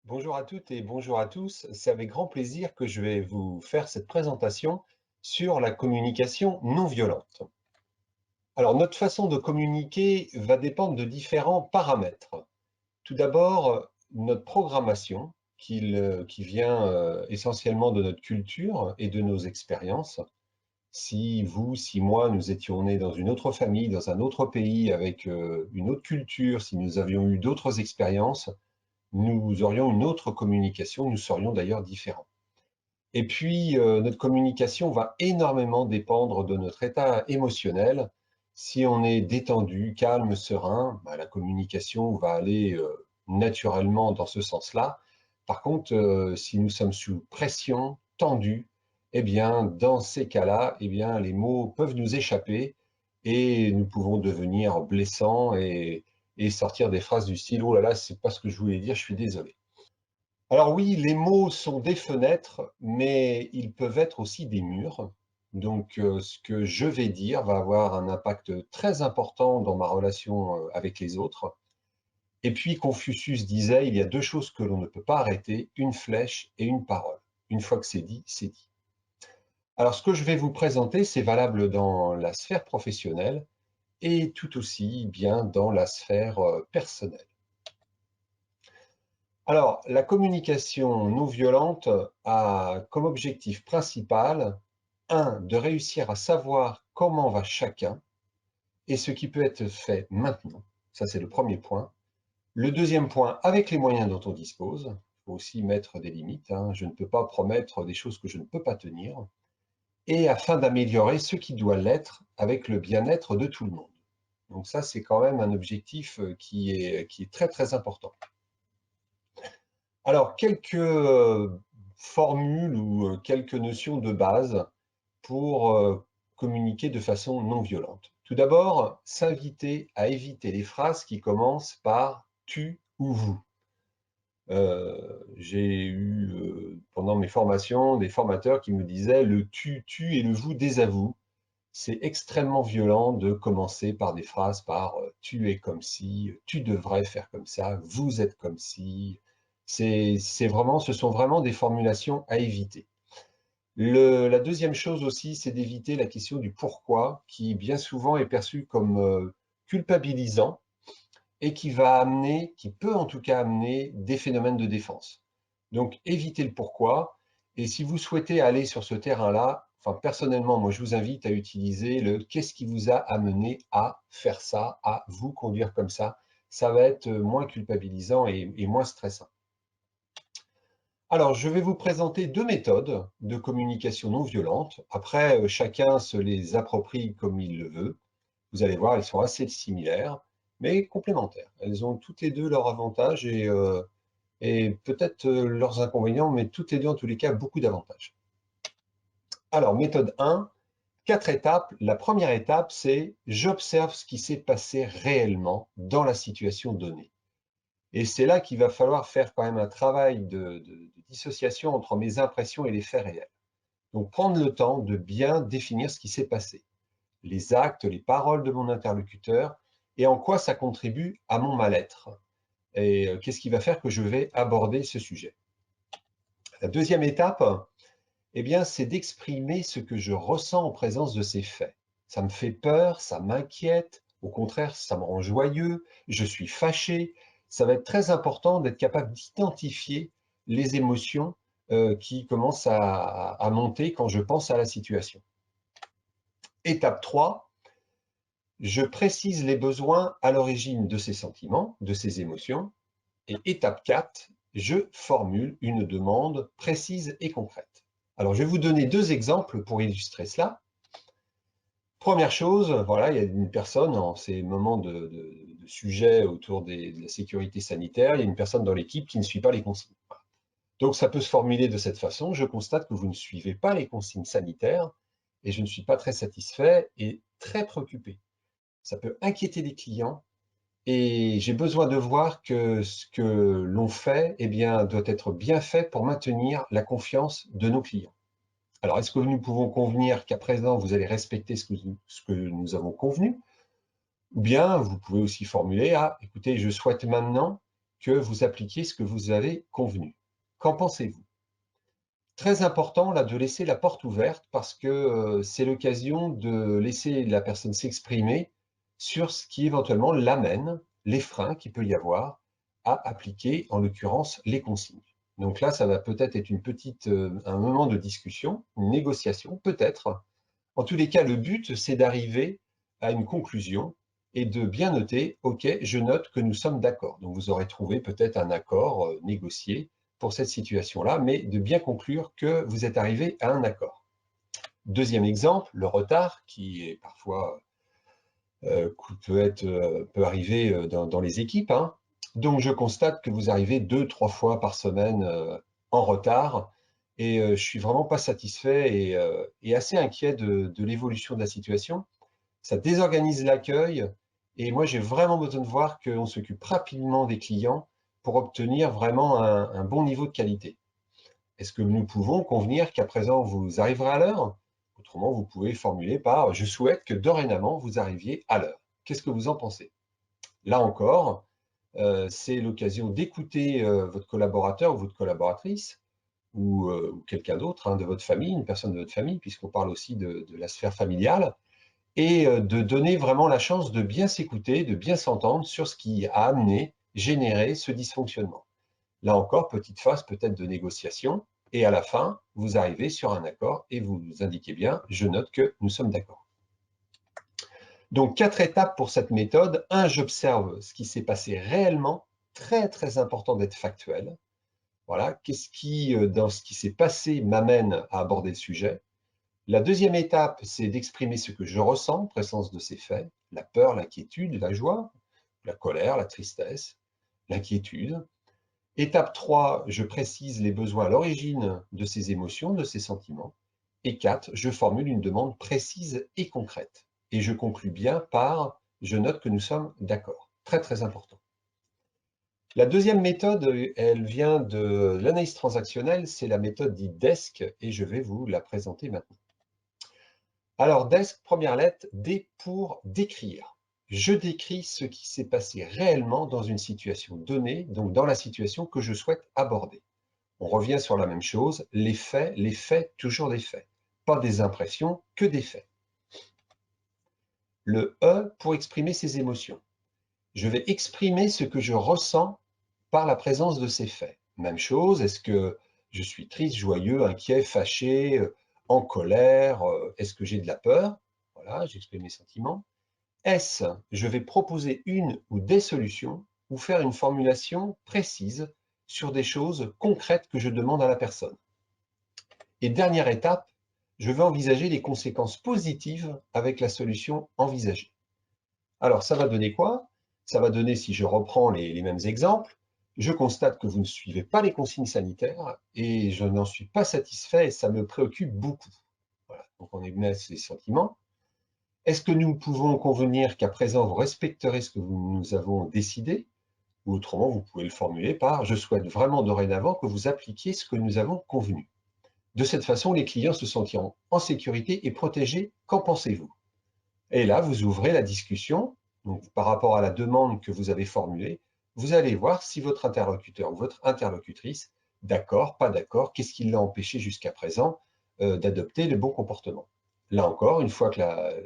Bonjour à toutes et bonjour à tous. C'est avec grand plaisir que je vais vous faire cette présentation sur la communication non violente. Alors, notre façon de communiquer va dépendre de différents paramètres. Tout d'abord, notre programmation, qui vient essentiellement de notre culture et de nos expériences. Si vous, si moi, nous étions nés dans une autre famille, dans un autre pays, avec une autre culture, si nous avions eu d'autres expériences, nous aurions une autre communication, nous serions d'ailleurs différents. Et puis, notre communication va énormément dépendre de notre état émotionnel. Si on est détendu, calme, serein, bah, la communication va aller naturellement dans ce sens-là. Par contre, si nous sommes sous pression, tendus, eh bien, dans ces cas-là, eh bien, les mots peuvent nous échapper et nous pouvons devenir blessants et sortir des phrases du style: «Oh là là, c'est pas ce que je voulais dire, je suis désolé». Alors oui, les mots sont des fenêtres, mais ils peuvent être aussi des murs. Donc, ce que je vais dire va avoir un impact très important dans ma relation, avec les autres. Et puis Confucius disait: «Il y a 2 choses que l'on ne peut pas arrêter, une flèche et une parole. Une fois que c'est dit, c'est dit». Alors ce que je vais vous présenter, c'est valable dans la sphère professionnelle et tout aussi bien dans la sphère, personnelle. Alors, la communication non violente a comme objectif principal, un, de réussir à savoir comment va chacun et ce qui peut être fait maintenant. Ça, c'est le premier point. Le deuxième point, avec les moyens dont on dispose. Il faut aussi mettre des limites, hein. Je ne peux pas promettre des choses que je ne peux pas tenir. Et afin d'améliorer ce qui doit l'être avec le bien-être de tout le monde. Donc ça, c'est quand même un objectif qui est très, très important. Alors, quelques formules ou quelques notions de base pour communiquer de façon non violente. Tout d'abord, s'inviter à éviter les phrases qui commencent par tu ou vous. J'ai eu pendant mes formations des formateurs qui me disaient le tu et le vous désavoue. C'est extrêmement violent de commencer par des phrases par tu es comme si, tu devrais faire comme ça, vous êtes comme si. Ce sont vraiment des formulations à éviter. La deuxième chose aussi, c'est d'éviter la question du pourquoi, qui bien souvent est perçu comme culpabilisant et qui peut en tout cas amener des phénomènes de défense. Donc, évitez le pourquoi. Et si vous souhaitez aller sur ce terrain-là, enfin, personnellement, moi, je vous invite à utiliser le qu'est-ce qui vous a amené à faire ça, à vous conduire comme ça. Ça va être moins culpabilisant et moins stressant. Alors, je vais vous présenter deux méthodes de communication non violente. Après, chacun se les approprie comme il le veut. Vous allez voir, elles sont assez similaires, mais complémentaires. Elles ont toutes les deux leurs avantages et peut-être leurs inconvénients, mais toutes les deux, en tous les cas, beaucoup d'avantages. Alors, méthode 1, 4 étapes. La première étape, c'est j'observe ce qui s'est passé réellement dans la situation donnée. Et c'est là qu'il va falloir faire quand même un travail de dissociation entre mes impressions et les faits réels. Donc, prendre le temps de bien définir ce qui s'est passé, les actes, les paroles de mon interlocuteur et en quoi ça contribue à mon mal-être. Et qu'est-ce qui va faire que je vais aborder ce sujet. La deuxième étape, eh bien, c'est d'exprimer ce que je ressens en présence de ces faits. Ça me fait peur, ça m'inquiète, au contraire, ça me rend joyeux, je suis fâché. Ça va être très important d'être capable d'identifier les émotions qui commencent à monter quand je pense à la situation. Étape 3, je précise les besoins à l'origine de ces sentiments, de ces émotions. Et étape 4, je formule une demande précise et concrète. Alors, je vais vous donner deux exemples pour illustrer cela. Première chose, voilà, il y a une personne en ces moments de sujet autour de la sécurité sanitaire, il y a une personne dans l'équipe qui ne suit pas les consignes. Donc, ça peut se formuler de cette façon. Je constate que vous ne suivez pas les consignes sanitaires et je ne suis pas très satisfait et très préoccupé. Ça peut inquiéter les clients et j'ai besoin de voir que ce que l'on fait, eh bien, doit être bien fait pour maintenir la confiance de nos clients. Alors, est-ce que nous pouvons convenir qu'à présent, vous allez respecter ce que nous avons convenu? Ou bien, vous pouvez aussi formuler: «Ah, écoutez, je souhaite maintenant que vous appliquiez ce que vous avez convenu. Qu'en pensez-vous? Très important là de laisser la porte ouverte parce que c'est l'occasion de laisser la personne s'exprimer sur ce qui éventuellement l'amène, les freins qu'il peut y avoir à appliquer, en l'occurrence, les consignes. Donc là, ça va peut-être être un moment de discussion, une négociation, peut-être. En tous les cas, le but, c'est d'arriver à une conclusion et de bien noter, OK, je note que nous sommes d'accord. Donc vous aurez trouvé peut-être un accord négocié pour cette situation-là, mais de bien conclure que vous êtes arrivé à un accord. Deuxième exemple, le retard, qui est parfois peut arriver dans les équipes, hein. Donc je constate que vous arrivez 2-3 fois par semaine en retard et je suis vraiment pas satisfait et assez inquiet de l'évolution de la situation. Ça désorganise l'accueil et moi j'ai vraiment besoin de voir qu'on s'occupe rapidement des clients pour obtenir vraiment un bon niveau de qualité. Est-ce que nous pouvons convenir qu'à présent vous arriverez à l'heure? Autrement, vous pouvez formuler par je souhaite que dorénavant vous arriviez à l'heure. Qu'est-ce que vous en pensez? Là encore, c'est l'occasion d'écouter votre collaborateur ou votre collaboratrice ou quelqu'un d'autre hein, de votre famille, une personne de votre famille, puisqu'on parle aussi de la sphère familiale, et de donner vraiment la chance de bien s'écouter, de bien s'entendre sur ce qui a amené, généré ce dysfonctionnement. Là encore, petite phase peut-être de négociation, et à la fin, vous arrivez sur un accord et vous indiquez bien, je note que nous sommes d'accord. Donc, 4 étapes pour cette méthode. 1, j'observe ce qui s'est passé réellement, très très important d'être factuel. Voilà, qu'est-ce qui, dans ce qui s'est passé, m'amène à aborder le sujet. La deuxième étape, c'est d'exprimer ce que je ressens, présence de ces faits, la peur, l'inquiétude, la joie, la colère, la tristesse, l'inquiétude. Étape 3, je précise les besoins à l'origine de ces émotions, de ces sentiments. Et 4, je formule une demande précise et concrète. Et je conclus bien par « je note que nous sommes d'accord ». Très, très important. La deuxième méthode, elle vient de l'analyse transactionnelle, c'est la méthode dite DESC, et je vais vous la présenter maintenant. Alors, DESC, première lettre, D pour décrire. Je décris ce qui s'est passé réellement dans une situation donnée, donc dans la situation que je souhaite aborder. On revient sur la même chose, les faits, toujours des faits. Pas des impressions, que des faits. Le E pour exprimer ses émotions. Je vais exprimer ce que je ressens par la présence de ces faits. Même chose, est-ce que je suis triste, joyeux, inquiet, fâché, en colère, est-ce que j'ai de la peur? Voilà, j'exprime mes sentiments. S, je vais proposer une ou des solutions ou faire une formulation précise sur des choses concrètes que je demande à la personne. Et dernière étape, je vais envisager les conséquences positives avec la solution envisagée. Alors, ça va donner quoi? Ça va donner, si je reprends les mêmes exemples, je constate que vous ne suivez pas les consignes sanitaires et je n'en suis pas satisfait et ça me préoccupe beaucoup. Voilà. Donc, on émet ces sentiments. Est-ce que nous pouvons convenir qu'à présent, vous respecterez ce que nous avons décidé? Ou autrement, vous pouvez le formuler par « je souhaite vraiment dorénavant que vous appliquiez ce que nous avons convenu ». De cette façon, les clients se sentiront en sécurité et protégés. Qu'en pensez-vous? Et là, vous ouvrez la discussion. Donc, par rapport à la demande que vous avez formulée, vous allez voir si votre interlocuteur ou votre interlocutrice, d'accord, pas d'accord, qu'est-ce qui l'a empêché jusqu'à présent d'adopter le bon comportement. Là encore, une fois que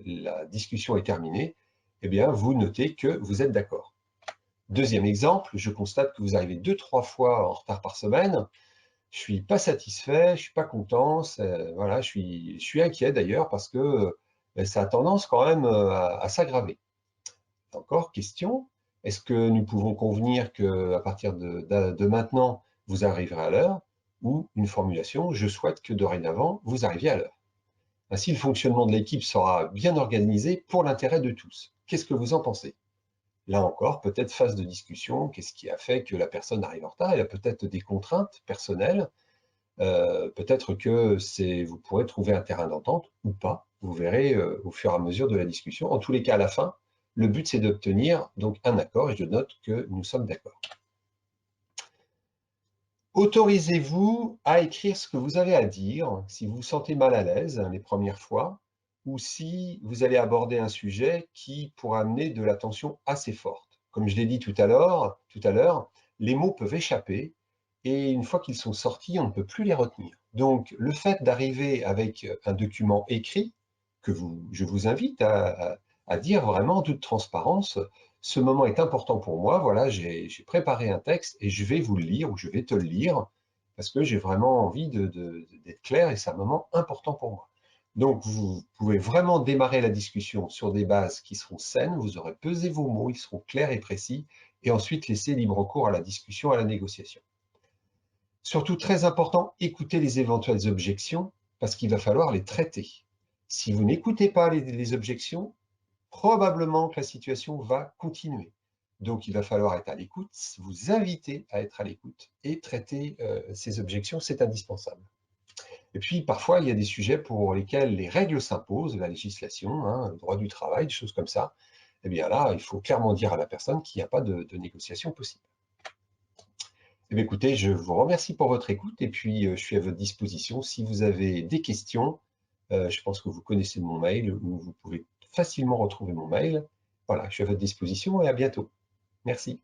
la discussion est terminée, eh bien, vous notez que vous êtes d'accord. Deuxième exemple, je constate que vous arrivez 2-3 fois en retard par semaine. Je suis pas satisfait, je suis pas content, voilà, je suis inquiet d'ailleurs parce que ça a tendance quand même à s'aggraver. Encore question, est-ce que nous pouvons convenir qu'à partir de maintenant, vous arriverez à l'heure ou une formulation, je souhaite que dorénavant, vous arriviez à l'heure. Ainsi, le fonctionnement de l'équipe sera bien organisé pour l'intérêt de tous. Qu'est-ce que vous en pensez? Là encore, peut-être phase de discussion, qu'est-ce qui a fait que la personne arrive en retard? Elle a peut-être des contraintes personnelles. Peut-être que vous pourrez trouver un terrain d'entente ou pas. Vous verrez au fur et à mesure de la discussion. En tous les cas, à la fin, le but, c'est d'obtenir donc un accord et je note que nous sommes d'accord. Autorisez-vous à écrire ce que vous avez à dire si vous vous sentez mal à l'aise les premières fois ou si vous allez aborder un sujet qui pourra amener de la tension assez forte. Comme je l'ai dit tout à l'heure, les mots peuvent échapper et une fois qu'ils sont sortis, on ne peut plus les retenir. Donc, le fait d'arriver avec un document écrit, je vous invite à dire vraiment en toute transparence, ce moment est important pour moi, voilà, j'ai préparé un texte et je vais vous le lire ou je vais te le lire parce que j'ai vraiment envie d'être clair et c'est un moment important pour moi. Donc, vous pouvez vraiment démarrer la discussion sur des bases qui seront saines, vous aurez pesé vos mots, ils seront clairs et précis, et ensuite laisser libre cours à la discussion, à la négociation. Surtout, très important, écoutez les éventuelles objections, parce qu'il va falloir les traiter. Si vous n'écoutez pas les objections, probablement que la situation va continuer. Donc, il va falloir être à l'écoute, vous inviter à être à l'écoute et traiter ces objections, c'est indispensable. Et puis, parfois, il y a des sujets pour lesquels les règles s'imposent, la législation, hein, le droit du travail, des choses comme ça. Eh bien là, il faut clairement dire à la personne qu'il n'y a pas de négociation possible. Eh bien, écoutez, je vous remercie pour votre écoute et puis je suis à votre disposition. Si vous avez des questions, je pense que vous connaissez mon mail ou vous pouvez facilement retrouver mon mail. Voilà, je suis à votre disposition et à bientôt. Merci.